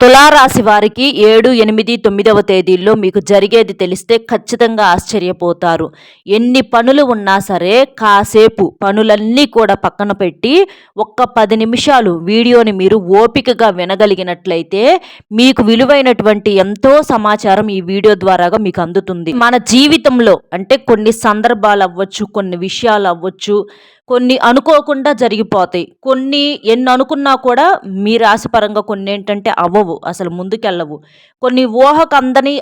తులారాశి వారికి 7, 8, 9వ తేదీల్లో మీకు జరిగేది తెలిస్తే ఖచ్చితంగా ఆశ్చర్యపోతారు. ఎన్ని పనులు ఉన్నా సరే కాసేపు పనులన్నీ కూడా పక్కన పెట్టి ఒక్క 10 నిమిషాలు వీడియోని మీరు ఓపికగా వినగలిగినట్లయితే మీకు విలువైనటువంటి ఎంతో సమాచారం ఈ వీడియో ద్వారాగా మీకు అందుతుంది. మన జీవితంలో అంటే కొన్ని సందర్భాలు అవ్వచ్చు, కొన్ని విషయాలు అవ్వచ్చు, కొన్ని అనుకోకుండా జరిగిపోతాయి. కొన్ని ఎన్ని అనుకున్నా కూడా మీ రాశిపరంగా కొన్ని ఏంటంటే అవ్వవు, అసలు ముందుకెళ్ళవు. కొన్ని ఊహకు అందని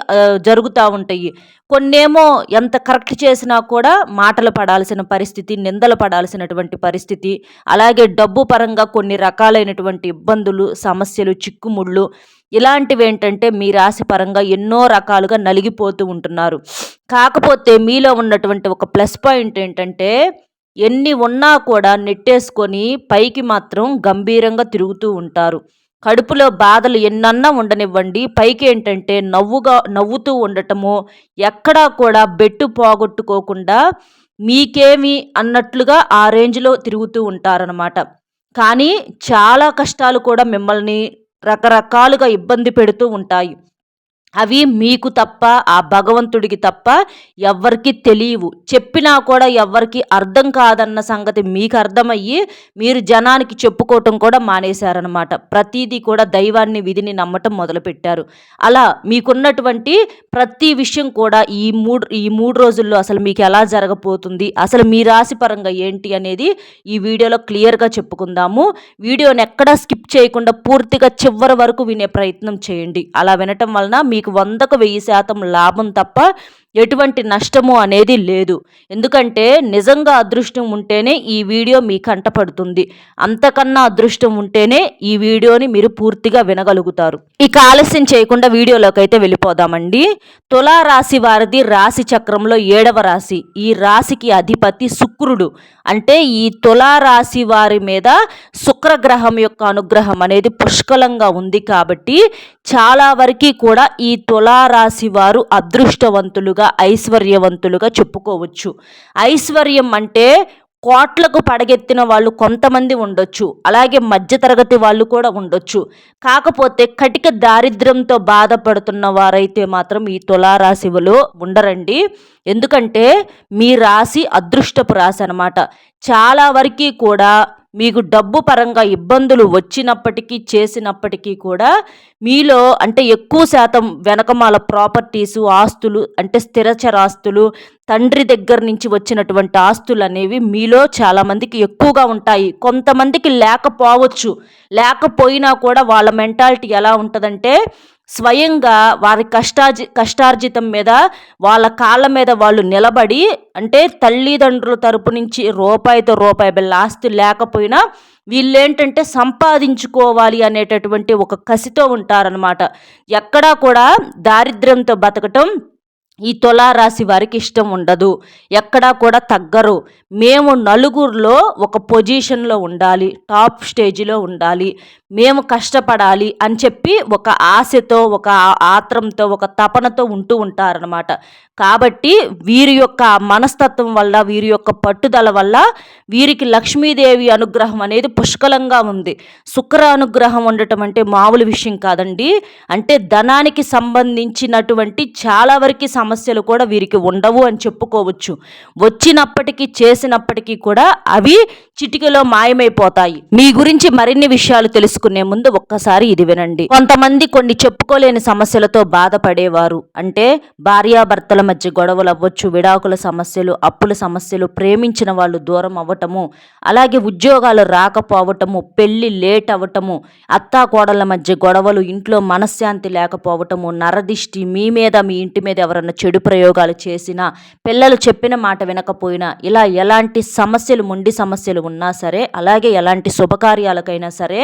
జరుగుతూ ఉంటాయి. కొన్నేమో ఎంత కరెక్ట్ చేసినా కూడా మాటలు పడాల్సిన పరిస్థితి, నిందలు పడాల్సినటువంటి పరిస్థితి, అలాగే డబ్బు పరంగా కొన్ని రకాలైనటువంటి ఇబ్బందులు, సమస్యలు, చిక్కుముళ్ళు ఇలాంటివి ఏంటంటే మీ రాశి పరంగా ఎన్నో రకాలుగా నలిగిపోతూ ఉంటున్నారు. కాకపోతే మీలో ఉన్నటువంటి ఒక ప్లస్ పాయింట్ ఏంటంటే ఎన్ని ఉన్నా కూడా నెట్టేసుకొని పైకి మాత్రం గంభీరంగా తిరుగుతూ ఉంటారు. కడుపులో బాధలు ఎన్నన్నా ఉండనివ్వండి, పైకి ఏంటంటే నవ్వుతూ ఉండటము, ఎక్కడా కూడా బెట్టు పోగొట్టుకోకుండా మీకేమి అన్నట్లుగా ఆ రేంజ్లో తిరుగుతూ ఉంటారనమాట. కానీ చాలా కష్టాలు కూడా మిమ్మల్ని రకరకాలుగా ఇబ్బంది పెడుతూ ఉంటాయి. అవి మీకు తప్ప, ఆ భగవంతుడికి తప్ప ఎవ్వరికీ తెలియవు. చెప్పినా కూడా ఎవ్వరికి అర్థం కాదన్న సంగతి మీకు అర్థమయ్యి మీరు జనానికి చెప్పుకోవటం కూడా మానేశారనమాట. ప్రతీదీ కూడా దైవాన్ని, విధిని నమ్మటం మొదలుపెట్టారు. అలా మీకున్నటువంటి ప్రతి విషయం కూడా ఈ మూడు రోజుల్లో అసలు మీకు ఎలా జరగబోతుంది, అసలు మీ రాశి పరంగా ఏంటి అనేది ఈ వీడియోలో క్లియర్గా చెప్పుకుందాము. వీడియోని ఎక్కడా స్కిప్ చేయకుండా పూర్తిగా చివరి వరకు వినే ప్రయత్నం చేయండి. అలా వినటం వలన మీకు 100కు 1000% లాభం తప్ప ఎటువంటి నష్టము అనేది లేదు. ఎందుకంటే నిజంగా అదృష్టం ఉంటేనే ఈ వీడియో మీ కంటపడుతుంది. అంతకన్నా అదృష్టం ఉంటేనే ఈ వీడియోని మీరు పూర్తిగా వినగలుగుతారు. ఇక ఆలస్యం చేయకుండా వీడియోలోకి అయితే వెళ్ళిపోదామండి. తులారాశి వారిది రాశి చక్రంలో 7వ రాశి. ఈ రాశికి అధిపతి శుక్రుడు. అంటే ఈ తులారాశి వారి మీద శుక్రగ్రహం యొక్క అనుగ్రహం అనేది పుష్కలంగా ఉంది కాబట్టి చాలా వరకు కూడా ఈ తులారాశి వారు అదృష్టవంతులుగా, ఐశ్వర్యవంతులుగా చెప్పుకోవచ్చు. ఐశ్వర్యం అంటే కోట్లకు పడగెత్తిన వాళ్ళు కొంతమంది ఉండొచ్చు, అలాగే మధ్యతరగతి వాళ్ళు కూడా ఉండొచ్చు. కాకపోతే కటిక దారిద్ర్యంతో బాధపడుతున్న వారైతే మాత్రం ఈ తులారాశిలో ఉండరండి. ఎందుకంటే మీ రాశి అదృష్టపు రాశి అనమాట. చాలా వరకు కూడా మీకు డబ్బు పరంగా ఇబ్బందులు వచ్చినప్పటికీ, చేసినప్పటికీ కూడా మీలో అంటే ఎక్కువ శాతం వెనకమాల ప్రాపర్టీసు, ఆస్తులు అంటే స్థిరచరాస్తులు, తండ్రి దగ్గర నుంచి వచ్చినటువంటి ఆస్తులు అనేవి మీలో చాలామందికి ఎక్కువగా ఉంటాయి. కొంతమందికి లేకపోవచ్చు. లేకపోయినా కూడా వాళ్ళ మెంటాలిటీ ఎలా ఉంటుందంటే స్వయంగా వారి కష్టార్జితం మీద, వాళ్ళ కాళ్ళ మీద వాళ్ళు నిలబడి, అంటే తల్లిదండ్రుల తరపు నుంచి రూపాయితో రూపాయి బిళ్ళ ఆస్తి లేకపోయినా వీళ్ళేంటంటే సంపాదించుకోవాలి అనేటటువంటి ఒక కసితో ఉంటారనమాట. ఎక్కడా కూడా దారిద్ర్యంతో బతకటం ఈ తులారాశి వారికి ఇష్టం ఉండదు. ఎక్కడా కూడా తగ్గరు. మేము నలుగురిలో ఒక పొజిషన్లో ఉండాలి, టాప్ స్టేజ్లో ఉండాలి, మేము కష్టపడాలి అని చెప్పి ఒక ఆశతో, ఒక ఆత్రంతో, ఒక తపనతో ఉంటూ ఉంటారనమాట. కాబట్టి వీరి యొక్క మనస్తత్వం వల్ల, వీరి యొక్క పట్టుదల వల్ల వీరికి లక్ష్మీదేవి అనుగ్రహం అనేది పుష్కలంగా ఉంది. శుక్ర అనుగ్రహం ఉండటం అంటే మామూలు విషయం కాదండి. అంటే ధనానికి సంబంధించినటువంటి చాలా వరకు సమస్యలు కూడా వీరికి ఉండవు అని చెప్పుకోవచ్చు. వచ్చినప్పటికీ, చేసినప్పటికీ కూడా అవి చిటికలో మాయమైపోతాయి. మీ గురించి మరిన్ని విషయాలు తెలుసుకునే ముందు ఒక్కసారి ఇది వినండి. కొంతమంది కొన్ని చెప్పుకోలేని సమస్యలతో బాధపడేవారు, అంటే భార్యాభర్తల మధ్య గొడవలు అవ్వచ్చు, విడాకుల సమస్యలు, అప్పుల సమస్యలు, ప్రేమించిన వాళ్ళు దూరం అవ్వటము, అలాగే ఉద్యోగాలు రాకపోవటము, పెళ్లి లేట్ అవ్వటము, అత్తా కోడళ్ళ మధ్య గొడవలు, ఇంట్లో మనశ్శాంతి లేకపోవటము, నరదిష్టి, మీ మీద, మీ ఇంటి మీద ఎవరన్నా చెడు ప్రయోగాలు చేసినా, పిల్లలు చెప్పిన మాట వినకపోయినా, ఇలా ఎలాంటి సమస్యలు, మొండి సమస్యలు ఉన్నా సరే, అలాగే ఎలాంటి శుభకార్యాలకైనా సరే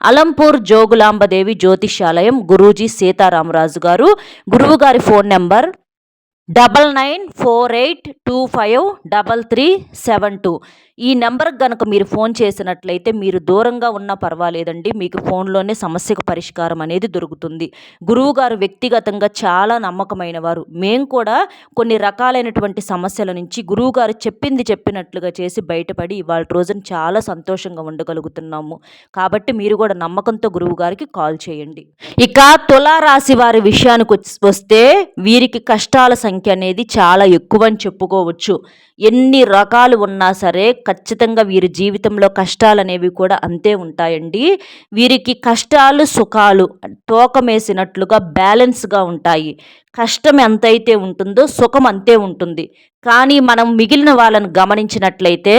అలంపూర్ జోగులాంబదేవి జ్యోతిష్యాలయం గురూజీ సీతారామరాజు గారు, గురువు గారి ఫోన్ నెంబర్ 9948253372. ఈ నెంబర్‌కి గనక మీరు ఫోన్ చేసినట్లయితే మీరు దూరంగా ఉన్నా పర్వాలేదండి. మీకు ఫోన్‌లోనే సమస్యకు పరిష్కారం అనేది దొరుకుతుంది. గురువుగారు వ్యక్తిగతంగా చాలా నమ్మకమైన వారు. మేము కూడా కొన్ని రకాలైనటువంటి సమస్యల నుంచి గురువుగారు చెప్పింది చెప్పినట్లుగా చేసి బయటపడి ఇవాల్టి రోజున చాలా సంతోషంగా ఉండగలుగుతున్నాము. కాబట్టి మీరు కూడా నమ్మకంతో గురువుగారికి కాల్ చేయండి. ఇక తులారాశి వారి విషయానికి వస్తే వీరికి కష్టాల సంఖ్య అనేది చాలా ఎక్కువని చెప్పుకోవచ్చు. ఎన్ని రకాలు ఉన్నా సరే ఖచ్చితంగా వీరి జీవితంలో కష్టాలనేవి కూడా అంతే ఉంటాయండి. వీరికి కష్టాలు సుఖాలు తూకమేసినట్లుగా బ్యాలెన్స్గా ఉంటాయి. కష్టం ఎంతైతే ఉంటుందో సుఖం అంతే ఉంటుంది. కానీ మనం మిగిలిన వాళ్ళని గమనించినట్లయితే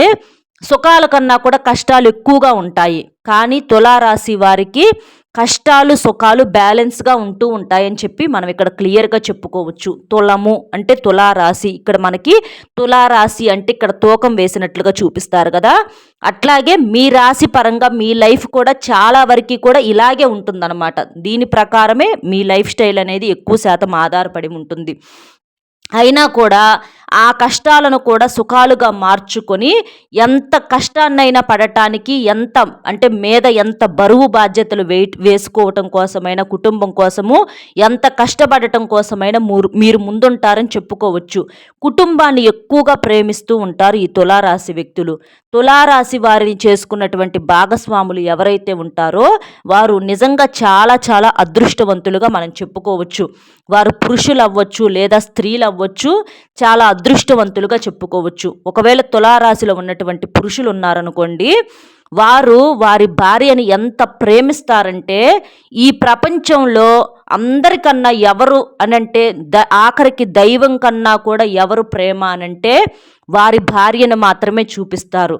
సుఖాల కన్నా కూడా కష్టాలు ఎక్కువగా ఉంటాయి. కానీ తులారాశి వారికి కష్టాలు సుఖాలు బ్యాలెన్స్గా ఉంటూ ఉంటాయని చెప్పి మనం ఇక్కడ క్లియర్గా చెప్పుకోవచ్చు. తులము అంటే తులారాశి, ఇక్కడ మనకి తులారాశి అంటే ఇక్కడ తూకం వేసినట్లుగా చూపిస్తారు కదా. అట్లాగే మీ రాశి పరంగా మీ లైఫ్ కూడా చాలా వరకు కూడా ఇలాగే ఉంటుందన్నమాట. దీని ప్రకారమే మీ లైఫ్ స్టైల్ అనేది ఎక్కువ శాతం ఆధారపడి ఉంటుంది. అయినా కూడా ఆ కష్టాలను కూడా సుఖాలుగా మార్చుకొని ఎంత కష్టాన్నైనా పడటానికి ఎంత అంటే మీద ఎంత బరువు బాధ్యతలు వేసుకోవటం కోసమైనా కుటుంబం కోసము ఎంత కష్టపడటం కోసమైనా మీరు ముందుంటారని చెప్పుకోవచ్చు. కుటుంబాన్ని ఎక్కువగా ప్రేమిస్తూ ఉంటారు ఈ తులారాశి వ్యక్తులు. తులారాశి వారిని చేసుకున్నటువంటి భాగస్వాములు ఎవరైతే ఉంటారో వారు నిజంగా చాలా చాలా అదృష్టవంతులుగా మనం చెప్పుకోవచ్చు. వారు పురుషులు అవ్వచ్చు లేదా స్త్రీలు అవ్వచ్చు, చాలా అదృష్టవంతులుగా చెప్పుకోవచ్చు. ఒకవేళ తులారాశిలో ఉన్నటువంటి పురుషులు ఉన్నారనుకోండి, వారు వారి భార్యని ఎంత ప్రేమిస్తారంటే ఈ ప్రపంచంలో అందరికన్నా ఎవరు అనంటే ఆఖరికి దైవం కన్నా కూడా ఎవరు ప్రేమ అనంటే వారి భార్యను మాత్రమే చూపిస్తారు.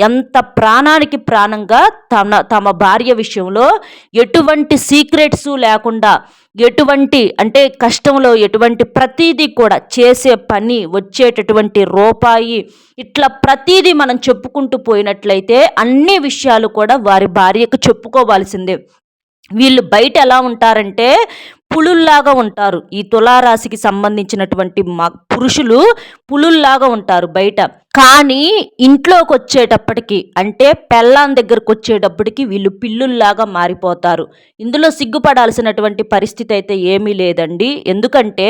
ఎంత ప్రాణానికి ప్రాణంగా తమ భార్య విషయంలో ఎటువంటి సీక్రెట్స్ లేకుండా ఎటువంటి అంటే కష్టంలో ఎటువంటి ప్రతీదీ కూడా చేసే పని వచ్చేటటువంటి రూపాయి ఇట్లా ప్రతీదీ మనం చెప్పుకుంటూ పోయినట్లయితే అన్ని విషయాలు కూడా వారి భార్యకు చెప్పుకోవాల్సిందే. వీళ్ళు బయట ఎలా ఉంటారంటే పులుల్లాగా ఉంటారు. ఈ తులారాశికి సంబంధించినటువంటి పురుషులు పులుల్లాగా ఉంటారు బయట. కానీ ఇంట్లోకి వచ్చేటప్పటికి అంటే పెళ్ళాం దగ్గరకు వచ్చేటప్పటికి వీళ్ళు పిల్లుల్లాగా మారిపోతారు. ఇందులో సిగ్గుపడాల్సినటువంటి పరిస్థితి అయితే ఏమీ లేదండి. ఎందుకంటే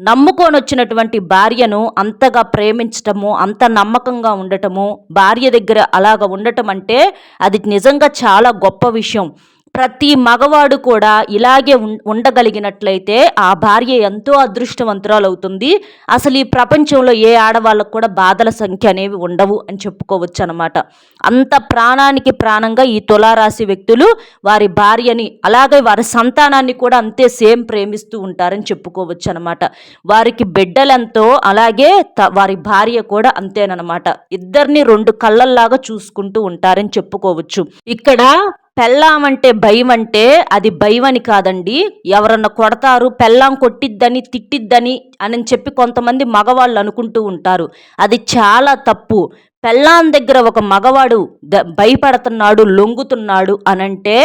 నమ్ముకొని వచ్చినటువంటి భార్యను అంతగా ప్రేమించటము, అంత నమ్మకంగా ఉండటము, భార్య దగ్గర అలాగ ఉండటం అంటే అది నిజంగా చాలా గొప్ప విషయం. ప్రతి మగవాడు కూడా ఇలాగే ఉండగలిగినట్లయితే ఆ భార్య ఎంతో అదృష్టవంతురాలు అవుతుంది. అసలు ఈ ప్రపంచంలో ఏ ఆడవాళ్ళకు కూడా బాధల సంఖ్య అనేవి ఉండవు అని చెప్పుకోవచ్చు అనమాట. అంత ప్రాణానికి ప్రాణంగా ఈ తులారాశి వ్యక్తులు వారి భార్యని అలాగే వారి సంతానాన్ని కూడా అంతే సేమ్ ప్రేమిస్తూ ఉంటారని చెప్పుకోవచ్చు అనమాట. వారికి బిడ్డలెంతో అలాగే వారి భార్య కూడా అంతేనమాట. ఇద్దరిని రెండు కళ్ళల్లాగా చూసుకుంటూ ఉంటారని చెప్పుకోవచ్చు. ఇక్కడ పెళ్ళాం అంటే భయం అంటే అది భయం అని కాదండి. ఎవరన్నా కొడతారు, పెళ్ళాం కొట్టిద్దని తిట్టిద్దని అని చెప్పి కొంతమంది మగవాళ్ళు అనుకుంటూ ఉంటారు. అది చాలా తప్పు. పెళ్ళాం దగ్గర ఒక మగవాడు భయపడుతున్నాడు, లొంగుతున్నాడు అనంటే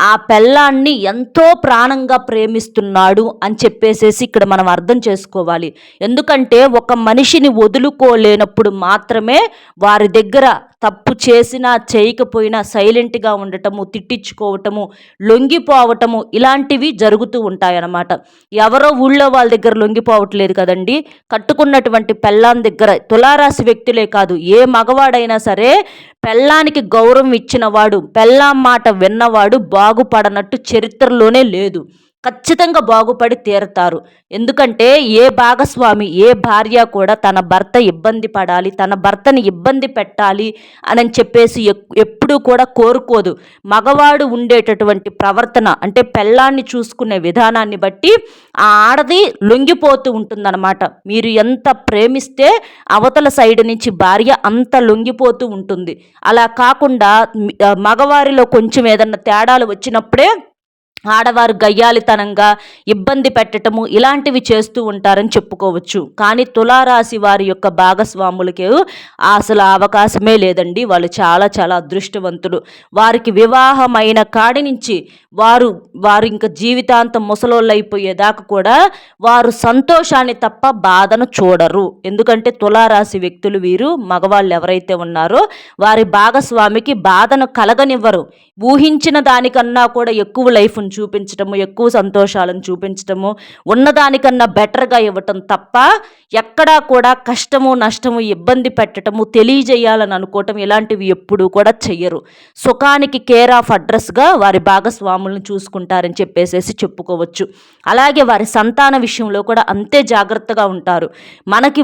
ఆ పెళ్ళాన్ని ఎంతో ప్రాణంగా ప్రేమిస్తున్నాడు అని చెప్పేసేసి ఇక్కడ మనం అర్థం చేసుకోవాలి. ఎందుకంటే ఒక మనిషిని వదులుకోలేనప్పుడు మాత్రమే వారి దగ్గర తప్పు చేసినా చేయకపోయినా సైలెంట్గా ఉండటము, తిట్టించుకోవటము, లొంగిపోవటము ఇలాంటివి జరుగుతూ ఉంటాయన్నమాట. ఎవరో ఊళ్ళో వాళ్ళ దగ్గర లొంగిపోవట్లేదు కదండి. కట్టుకున్నటువంటి పెళ్ళాం దగ్గర తులారాశి వ్యక్తులే కాదు, ఏ మగవాడైనా సరే పెళ్ళానికి గౌరవం ఇచ్చినవాడు, పెళ్ళాం మాట విన్నవాడు బాగుపడనట్టు చరిత్రలోనే లేదు. ఖచ్చితంగా బాగుపడి తీరతారు. ఎందుకంటే ఏ భాగస్వామి ఏ భార్య కూడా తన భర్త ఇబ్బంది పడాలి, తన భర్తని ఇబ్బంది పెట్టాలి అని చెప్పేసి ఎప్పుడూ కూడా కోరుకోదు. మగవాడు ఉండేటటువంటి ప్రవర్తన అంటే పెళ్ళాన్ని చూసుకునే విధానాన్ని బట్టి ఆ ఆడది లొంగిపోతూ ఉంటుందన్నమాట. మీరు ఎంత ప్రేమిస్తే అవతల సైడ్ నుంచి భార్య అంత లొంగిపోతూ ఉంటుంది. అలా కాకుండా మగవారిలో కొంచెం ఏదన్నా తేడాలు వచ్చినప్పుడే ఆడవారు గయ్యాలితనంగా ఇబ్బంది పెట్టటము ఇలాంటివి చేస్తూ ఉంటారని చెప్పుకోవచ్చు. కానీ తులారాశి వారి యొక్క భాగస్వాములకి అసలు అవకాశమే లేదండి. వాళ్ళు చాలా చాలా అదృష్టవంతులు. వారికి వివాహమైన కాడి నుంచి వారు వారు ఇంకా జీవితాంతం ముసలోళ్ళు అయిపోయేదాకా కూడా వారు సంతోషాన్ని తప్ప బాధను చూడరు. ఎందుకంటే తులారాశి వ్యక్తులు వీరు మగవాళ్ళు ఎవరైతే ఉన్నారో వారి భాగస్వామికి బాధను కలగనివ్వరు. ఊహించిన దానికన్నా కూడా ఎక్కువ లైఫ్ను చూపించటము, ఎక్కువ సంతోషాలను చూపించటము, ఉన్నదానికన్నా బెటర్గా ఇవ్వటం తప్ప ఎక్కడా కూడా కష్టము నష్టము ఇబ్బంది పెట్టటము తెలియజేయాలని అనుకోవటం ఇలాంటివి ఎప్పుడూ కూడా చెయ్యరు. సుఖానికి కేర్ ఆఫ్ అడ్రస్గా వారి భాగస్వాములను చూసుకుంటారని చెప్పేసి చెప్పుకోవచ్చు. అలాగే వారి సంతాన విషయంలో కూడా అంతే జాగ్రత్తగా ఉంటారు. మనకి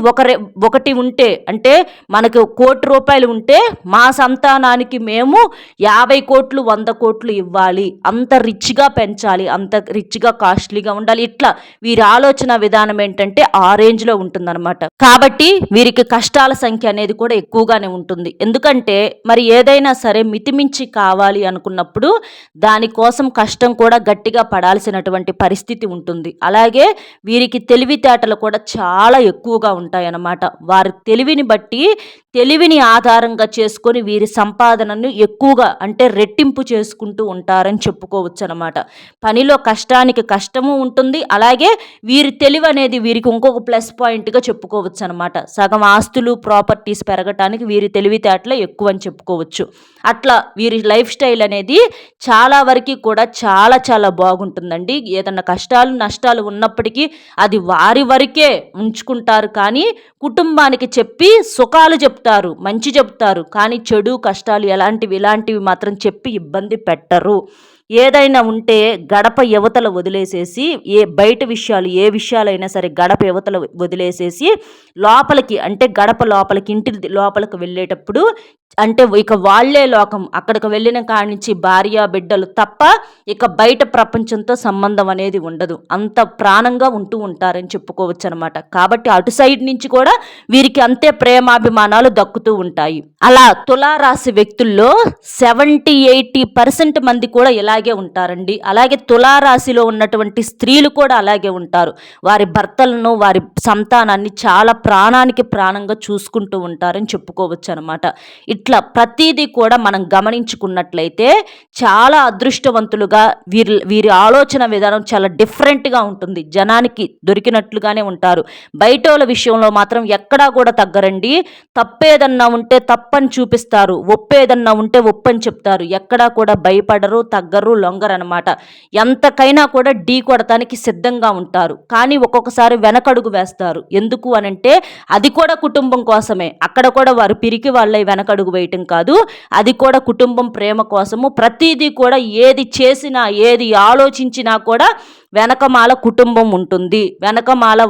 ఒకటి ఉంటే అంటే మనకు ₹1,00,00,000 ఉంటే మా సంతానానికి మేము 50 కోట్లు 100 కోట్లు ఇవ్వాలి, అంత రిచ్గా పెంచాలి, అంత రిచ్గా కాస్ట్లీగా ఉండాలి. ఇట్లా వీరి ఆలోచన విధానం ఏంటంటే ఆ రేంజ్లో ఉంటుందన్నమాట. కాబట్టి వీరికి కష్టాల సంఖ్య అనేది కూడా ఎక్కువగానే ఉంటుంది. ఎందుకంటే మరి ఏదైనా సరే మితిమించి కావాలి అనుకున్నప్పుడు దానికోసం కష్టం కూడా గట్టిగా పడాల్సినటువంటి పరిస్థితి ఉంటుంది. అలాగే వీరికి తెలివితేటలు కూడా చాలా ఎక్కువగా ఉంటాయన్నమాట. వారి తెలివిని ఆధారంగా చేసుకొని వీరి సంపాదనను ఎక్కువగా అంటే రెట్టింపు చేసుకుంటూ ఉంటారని చెప్పుకోవచ్చు అనమాట. పనిలో కష్టానికి కష్టము ఉంటుంది. అలాగే వీరి తెలివి అనేది వీరికి ఇంకొక ప్లస్ పాయింట్గా చెప్పుకోవచ్చు అనమాట. సగం ఆస్తులు ప్రాపర్టీస్ పెరగటానికి వీరి తెలివితేటలే ఎక్కువ అని చెప్పుకోవచ్చు. అట్లా వీరి లైఫ్ స్టైల్ అనేది చాలా వరకు కూడా చాలా చాలా బాగుంటుందండి. ఏదన్నా కష్టాలు నష్టాలు ఉన్నప్పటికీ అది వారి వరకే ఉంచుకుంటారు. కానీ కుటుంబానికి చెప్పి సుఖాలు చెప్తారు, మంచి చెప్తారు. కానీ చెడు కష్టాలు ఇలాంటివి మాత్రం చెప్పి ఇబ్బంది పెట్టరు. ఏదైనా ఉంటే గడప యువతల వదిలేసేసి బయట విషయాలు ఏ విషయాలైనా సరే గడప యువతల వదిలేసేసి లోపలికి అంటే గడప లోపలికి ఇంటి లోపలికి వెళ్ళేటప్పుడు అంటే ఇక వాళ్లే లోకం, అక్కడికి వెళ్ళిన కాడి నుంచి భార్య బిడ్డలు తప్ప ఇక బయట ప్రపంచంతో సంబంధం అనేది ఉండదు. అంత ప్రాణంగా ఉంటూ ఉంటారని చెప్పుకోవచ్చు అనమాట. కాబట్టి అటు సైడ్ నుంచి కూడా వీరికి అంతే ప్రేమాభిమానాలు దక్కుతూ ఉంటాయి. అలా తులారాశి వ్యక్తుల్లో 70-80% మంది కూడా ఇలాగే ఉంటారండి. అలాగే తులారాశిలో ఉన్నటువంటి స్త్రీలు కూడా అలాగే ఉంటారు. వారి భర్తలను వారి సంతానాన్ని చాలా ప్రాణానికి ప్రాణంగా చూసుకుంటూ ఉంటారని చెప్పుకోవచ్చు అనమాట. ఇట్లా ప్రతిదీ కూడా మనం గమనించుకున్నట్లయితే చాలా అదృష్టవంతులుగా వీరి ఆలోచన విధానం చాలా డిఫరెంట్గా ఉంటుంది. జనానికి దొరికినట్లుగానే ఉంటారు. బయటోళ్ళ విషయంలో మాత్రం ఎక్కడా కూడా తగ్గరండి. తప్పేదన్నా ఉంటే తప్పని చూపిస్తారు, ఒప్పేదన్నా ఉంటే ఒప్పని చెప్తారు. ఎక్కడా కూడా భయపడరు, తగ్గరు, లొంగరనమాట. ఎంతకైనా కూడా ఢీ కొడటానికి సిద్ధంగా ఉంటారు. కానీ ఒక్కొక్కసారి వెనకడుగు వేస్తారు. ఎందుకు అనంటే అది కూడా కుటుంబం కోసమే. అక్కడ కూడా వారు పిరికి వాళ్ళై వెనకడుగు వేయటం కాదు, అది కూడా కుటుంబం ప్రేమ కోసము. ప్రతిదీ కూడా ఏది చేసినా ఏది ఆలోచించినా కూడా వెనకమాల కుటుంబం ఉంటుంది. వెనకమాల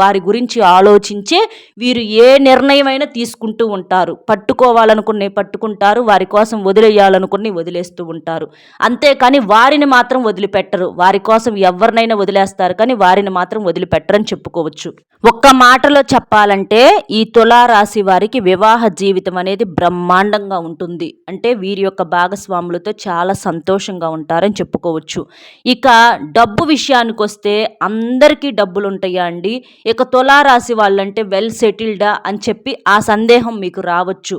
వారి గురించి ఆలోచించే వీరు ఏ నిర్ణయమైనా తీసుకుంటూ ఉంటారు. పట్టుకోవాలనుకుని పట్టుకుంటారు, వారి కోసం వదిలేయాలనుకుని వదిలేస్తూ ఉంటారు. అంతేకాని వారిని మాత్రం వదిలిపెట్టరు. వారి కోసం ఎవరినైనా వదిలేస్తారు కానీ వారిని మాత్రం వదిలిపెట్టరని చెప్పుకోవచ్చు. ఒక్క మాటలో చెప్పాలంటే ఈ తులారాశి వారికి వివాహ జీవితం అనేది బ్రహ్మాండంగా ఉంటుంది. అంటే వీరి యొక్క భాగస్వాములతో చాలా సంతోషంగా ఉంటారని చెప్పుకోవచ్చు. ఇక డబ్బు విషయానికి వస్తే అందరికీ డబ్బులు ఉంటాయా అండి? ఇక తులారాశి వాళ్ళంటే వెల్ సెటిల్డా అని చెప్పి ఆ సందేహం మీకు రావచ్చు.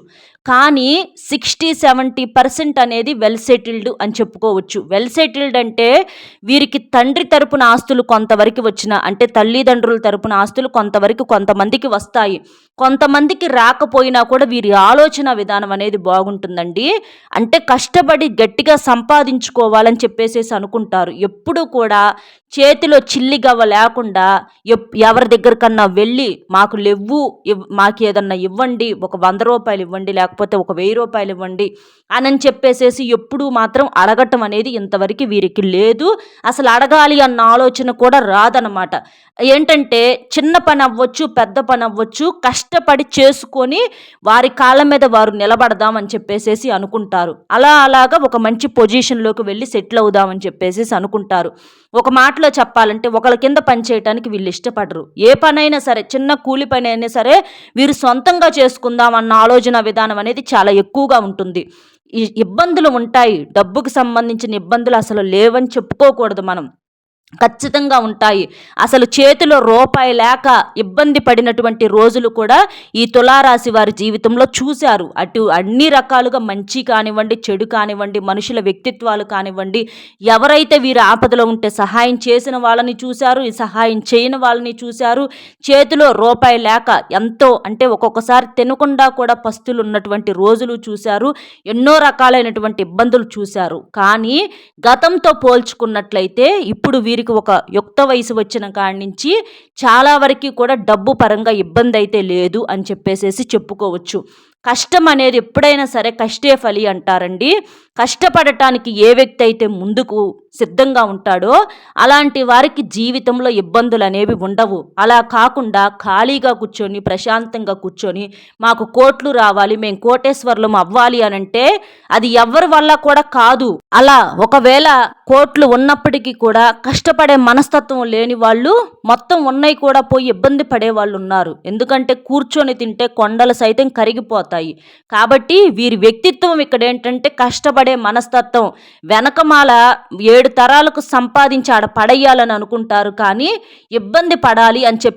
కానీ 60-70% అనేది వెల్ సెటిల్డ్ అని చెప్పుకోవచ్చు. వెల్ సెటిల్డ్ అంటే వీరికి తండ్రి తరపున ఆస్తులు కొంతవరకు వచ్చిన అంటే తల్లిదండ్రుల తరపున ఆస్తులు కొంతమందికి వస్తాయి. కొంతమందికి రాకపోయినా కూడా వీరి ఆలోచన విధానం అనేది బాగుంటుందండి. అంటే కష్టపడి గట్టిగా సంపాదించుకోవాలని చెప్పేసి అనుకుంటారు. ఎప్పుడు కూడా చేతిలో చిల్లిగవ్వ లేకుండా ఎవరి దగ్గరకన్నా వెళ్ళి మాకు లేవు, మాకు ఏదన్నా ఇవ్వండి, ఒక ₹100 ఇవ్వండి, లేకపోతే ఒక ₹1000 ఇవ్వండి అని చెప్పేసేసి ఎప్పుడూ మాత్రం అడగటం అనేది ఇంతవరకు వీరికి లేదు. అసలు అడగాలి అన్న ఆలోచన కూడా రాదనమాట. ఏంటంటే చిన్న పని అవ్వచ్చు, పెద్ద పని అవ్వచ్చు, కష్టపడి చేసుకొని వారి కాళ్ళ మీద వారు నిలబడదామని చెప్పేసేసి అనుకుంటారు. అలాగా ఒక మంచి పొజిషన్లోకి వెళ్ళి సెటిల్ అవుదామని చెప్పేసి అనుకుంటారు. ఒక మాటలో చెప్పాలంటే ఒకళ్ళ కింద పని చేయడానికి వీళ్ళు ఇష్టపడరు. ఏ పనైనా సరే, చిన్న కూలి పని అయినా సరే వీరు సొంతంగా చేసుకుందాం అన్న ఆలోచన విధానం అనేది చాలా ఎక్కువగా ఉంటుంది. ఇబ్బందులు ఉంటాయి. డబ్బుకు సంబంధించిన ఇబ్బందులు అసలు లేవని చెప్పుకోకూడదు మనం. ఖచ్చితంగా ఉంటాయి. అసలు చేతిలో రూపాయి లేక ఇబ్బంది పడినటువంటి రోజులు కూడా ఈ తులారాశి వారి జీవితంలో చూశారు. అటు అన్ని రకాలుగా మంచి కానివ్వండి, చెడు కానివ్వండి, మనుషుల వ్యక్తిత్వాలు కానివ్వండి, ఎవరైతే వీరు ఆపదలో ఉంటే సహాయం చేసిన వాళ్ళని చూశారు, ఈ సహాయం చేయని వాళ్ళని చూశారు. చేతిలో రూపాయి లేక ఎంతో అంటే ఒక్కొక్కసారి తినకుండా కూడా పస్తులు ఉన్నటువంటి రోజులు చూశారు. ఎన్నో రకాలైనటువంటి ఇబ్బందులు చూశారు. కానీ గతంతో పోల్చుకున్నట్లయితే ఇప్పుడు వీరికి ఒక యుక్త వయసు వచ్చిన కాడి నుంచి చాలా వరకు కూడా డబ్బు పరంగా ఇబ్బంది అయితే లేదు అని చెప్పుకోవచ్చు. కష్టం అనేది ఎప్పుడైనా సరే కష్టే ఫలి అంటారండి. కష్టపడటానికి ఏ వ్యక్తి అయితే ముందుకు సిద్ధంగా ఉంటాడో అలాంటి వారికి జీవితంలో ఇబ్బందులు అనేవి ఉండవు. అలా కాకుండా ఖాళీగా కూర్చొని ప్రశాంతంగా కూర్చొని మాకు కోట్లు రావాలి, మేము కోటేశ్వర్లం అవ్వాలి అనంటే అది ఎవరి వల్ల కూడా కాదు. అలా ఒకవేళ కోట్లు ఉన్నప్పటికీ కూడా కష్టపడే మనస్తత్వం లేని వాళ్ళు మొత్తం ఉన్నాయి కూడా పోయి ఇబ్బంది పడే వాళ్ళు ఉన్నారు. ఎందుకంటే కూర్చొని తింటే కొండలు సైతం కరిగిపోతాయి. కాబట్టి వీరి వ్యక్తిత్వం ఇక్కడ ఏంటంటే కష్టపడే మనస్తత్వం. వెనకమాల 7 తరాలకు సంపాదించి ఆడ పడేయాలని అనుకుంటారు, కానీ ఇబ్బంది పడాలి అని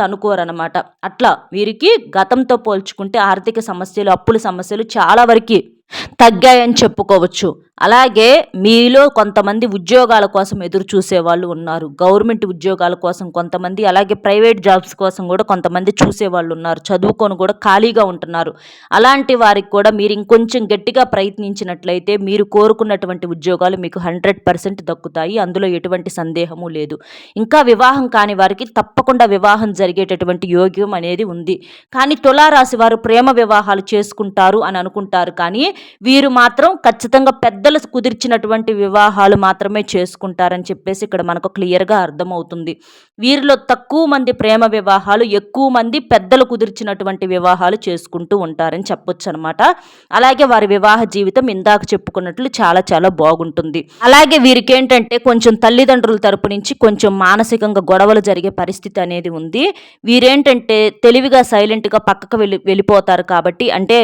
అనుకోరనమాట. అట్లా వీరికి గతంతో పోల్చుకుంటే ఆర్థిక సమస్యలు, అప్పుల సమస్యలు చాలా వరకు తగ్గాయని చెప్పుకోవచ్చు. అలాగే మీలో కొంతమంది ఉద్యోగాల కోసం ఎదురు చూసే వాళ్ళు ఉన్నారు. గవర్నమెంట్ ఉద్యోగాల కోసం కొంతమంది, అలాగే ప్రైవేట్ జాబ్స్ కోసం కూడా కొంతమంది చూసేవాళ్ళు ఉన్నారు. చదువుకొని కూడా ఖాళీగా ఉంటున్నారు. అలాంటి వారికి కూడా మీరు ఇంకొంచెం గట్టిగా ప్రయత్నించినట్లయితే మీరు కోరుకున్నటువంటి ఉద్యోగాలు మీకు 100% దక్కుతాయి. అందులో ఎటువంటి సందేహము లేదు. ఇంకా వివాహం కాని వారికి తప్పకుండా వివాహం జరిగేటటువంటి యోగ్యం అనేది ఉంది. కానీ తులారాశి వారు ప్రేమ వివాహాలు చేసుకుంటారు అని అనుకుంటారు, కానీ వీరు మాత్రం ఖచ్చితంగా పెద్దలు కుదిర్చినటువంటి వివాహాలు మాత్రమే చేసుకుంటారని ఇక్కడ మనకు క్లియర్గా అర్థమవుతుంది. వీరిలో తక్కువ మంది ప్రేమ వివాహాలు, ఎక్కువ మంది పెద్దలు కుదిర్చినటువంటి వివాహాలు చేసుకుంటూ ఉంటారని చెప్పొచ్చు అనమాట. అలాగే వారి వివాహ జీవితం ఇందాక చెప్పుకున్నట్లు చాలా చాలా బాగుంటుంది. అలాగే వీరికి ఏంటంటే కొంచెం తల్లిదండ్రుల తరపు నుంచి కొంచెం మానసికంగా గొడవలు జరిగే పరిస్థితి అనేది ఉంది. వీరేంటంటే తెలివిగా సైలెంట్గా పక్కకు వెళ్ళిపోతారు కాబట్టి, అంటే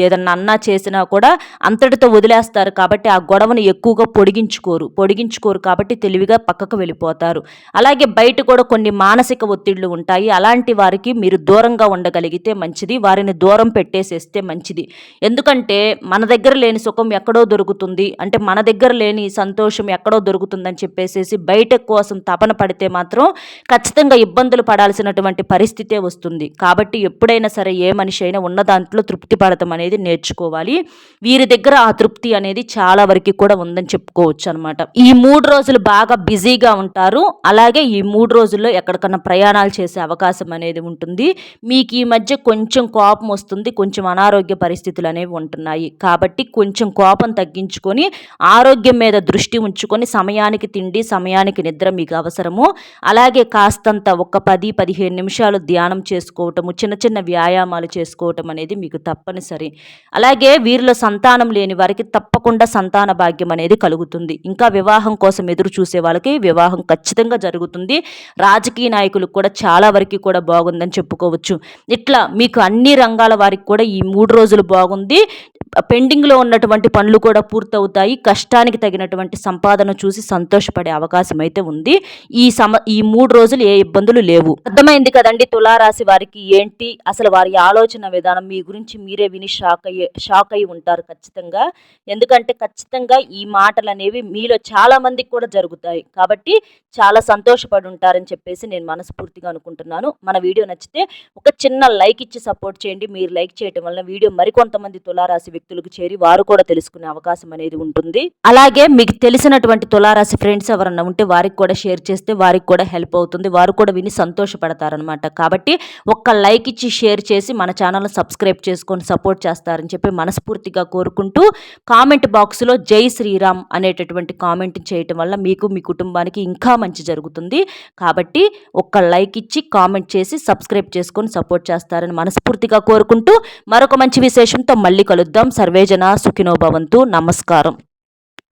ఏదన్నా అన్నా చేసినా కూడా అంతటితో వదిలేస్తారు కాబట్టి ఆ గొడవను ఎక్కువగా పొడిగించుకోరు కాబట్టి తెలివిగా పక్కకు వెళ్ళిపోతారు. అలాగే బయట కూడా కొన్ని మానసిక ఒత్తిళ్లు ఉంటాయి. అలాంటి వారికి మీరు దూరంగా ఉండగలిగితే మంచిది, వారిని దూరం పెట్టేసేస్తే మంచిది. ఎందుకంటే మన దగ్గర లేని సుఖం ఎక్కడో దొరుకుతుంది, అంటే మన దగ్గర లేని సంతోషం ఎక్కడో దొరుకుతుందని బయట కోసం తపన పడితే మాత్రం ఖచ్చితంగా ఇబ్బందులు పడాల్సినటువంటి పరిస్థితే వస్తుంది. కాబట్టి ఎప్పుడైనా సరే ఏ మనిషి అయినా ఉన్న దాంట్లో తృప్తి పడటం అనేది నేర్చుకోవాలి. వీరి దగ్గర ఆ తృప్తి అనేది చాలా వరకు కూడా ఉందని చెప్పుకోవచ్చు అనమాట. ఈ 3 రోజులు బాగా బిజీగా ఉంటారు. అలాగే ఈ 3 రోజుల్లో ఎక్కడికన్నా ప్రయాణాలు చేసే అవకాశం అనేది ఉంటుంది. మీకు ఈ మధ్య కొంచెం కోపం వస్తుంది, కొంచెం అనారోగ్య పరిస్థితులు అనేవి ఉంటున్నాయి. కాబట్టి కొంచెం కోపం తగ్గించుకొని ఆరోగ్యం మీద దృష్టి ఉంచుకొని సమయానికి తిండి, సమయానికి నిద్ర మీకు అవసరము. అలాగే కాస్తంత ఒక 10-15 నిమిషాలు ధ్యానం చేసుకోవటము, చిన్న చిన్న వ్యాయామాలు చేసుకోవటం అనేది మీకు తప్పనిసరి. అలాగే వీరిలో సంతానం లేని వారికి తప్పకుండా సంతాన భాగ్యం అనేది కలుగుతుంది. ఇంకా వివాహం కోసం ఎదురు చూసే వాళ్ళకి వివాహం ఖచ్చితంగా జరుగుతుంది. రాజకీయ నాయకులకు కూడా చాలా వరకు కూడా బాగుందని చెప్పుకోవచ్చు. ఇట్లా మీకు అన్ని రంగాల వారికి కూడా ఈ 3 రోజులు బాగుంది. పెండింగ్లో ఉన్నటువంటి పనులు కూడా పూర్తవుతాయి. కష్టానికి తగినటువంటి సంపాదన చూసి సంతోషపడే అవకాశం అయితే ఉంది. ఈ 3 రోజులు ఏ ఇబ్బందులు లేవు. అర్థమైంది కదండి తులారాశి వారికి ఏంటి అసలు వారి ఆలోచన విధానం. మీ గురించి మీరే విని షాక్ అయి ఉంటారు ఖచ్చితంగా. ఎందుకంటే ఖచ్చితంగా ఈ మాటలు అనేవి మీలో చాలా మందికి కూడా జరుగుతాయి. కాబట్టి చాలా సంతోషపడి ఉంటారని నేను మనస్ఫూర్తిగా అనుకుంటున్నాను. మన వీడియో నచ్చితే ఒక చిన్న లైక్ ఇచ్చి సపోర్ట్ చేయండి. మీరు లైక్ చేయడం వల్ల వీడియో మరికొంతమంది తులారాశి వ్యక్తులకు చేరి వారు కూడా తెలుసుకునే అవకాశం అనేది ఉంటుంది. అలాగే మీకు తెలిసినటువంటి తులారాశి ఫ్రెండ్స్ ఎవరన్నా ఉంటే వారికి కూడా షేర్ చేస్తే వారికి కూడా హెల్ప్ అవుతుంది. వారు కూడా విని సంతోషపడతారనమాట. కాబట్టి ఒక్క లైక్ ఇచ్చి షేర్ చేసి మన ఛానల్ సబ్స్క్రైబ్ చేసుకొని సపోర్ట్ చేస్తారని మనస్ఫూర్తిగా కోరుకుంటూ కామెంట్ బాక్స్లో జై శ్రీరామ్ అనేటటువంటి కామెంట్ చేయటం వల్ల మీకు మీ కుటుంబానికి ఇంకా మంచి జరుగుతుంది. కాబట్టి ఒక్క లైక్ ఇచ్చి కామెంట్ చేసి సబ్స్క్రైబ్ చేసుకొని సపోర్ట్ చేస్తారని మనస్ఫూర్తిగా కోరుకుంటూ మరొక మంచి విశేషంతో మళ్ళీ కలుద్దాం. సర్వేజన సుఖినో భవంతు. నమస్కారం.